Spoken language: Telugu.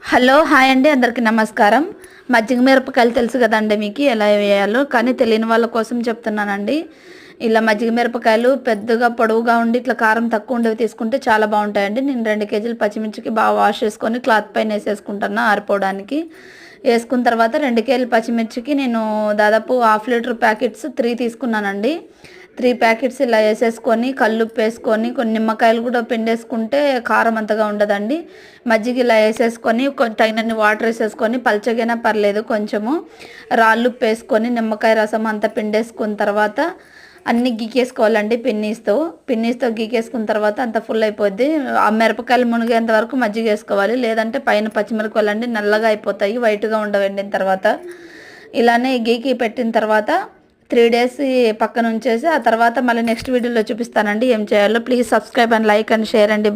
హలో హాయ్ అండి, అందరికీ నమస్కారం. మజ్జిగ మిరపకాయలు తెలుసు కదండి మీకు ఎలా వేయాలో, కానీ తెలియని వాళ్ళ కోసం చెప్తున్నానండి. ఇలా మజ్జిగ మిరపకాయలు పెద్దగా పొడవుగా ఉండి ఇట్లా కారం తక్కువ ఉండేవి తీసుకుంటే చాలా బాగుంటాయండి. నేను 2 కేజీలు పచ్చిమిర్చికి బాగా వాష్ చేసుకొని క్లాత్ పైన వేసేసుకుంటాను ఆరిపోవడానికి. వేసుకున్న తర్వాత 2 కేజీల పచ్చిమిర్చికి నేను దాదాపు హాఫ్ లీటర్ ప్యాకెట్స్ 3 తీసుకున్నానండి. 3 ప్యాకెట్స్ ఇలా వేసేసుకొని కల్లుప్పు వేసుకొని కొన్ని నిమ్మకాయలు కూడా పిండేసుకుంటే కారం అంతగా ఉండదండి. మజ్జిగ ఇలా వేసేసుకొని తగినన్ని వాటర్ వేసేసుకొని పల్చగైనా పర్లేదు కొంచెము రాళ్ళుప్పు వేసుకొని నిమ్మకాయ రసం అంతా పిండేసుకున్న తర్వాత అన్నీ గీకేసుకోవాలండి. పిన్నీస్తో గీకేసుకున్న తర్వాత అంత ఫుల్ అయిపోద్ది. ఆ మిరపకాయలు మునిగేంత వరకు మజ్జిగ వేసుకోవాలి, లేదంటే పైన పచ్చిమిరపకాయలు అండి నల్లగా అయిపోతాయి, వైట్గా ఉండవండిన తర్వాత. ఇలానే గీకి పెట్టిన తర్వాత 3 డేస్ పక్కన ఉంచేసి ఆ తర్వాత మళ్ళీ నెక్స్ట్ వీడియోలో చూపిస్తానండి ఏం చేయాలో. Please subscribe and like and share అండి.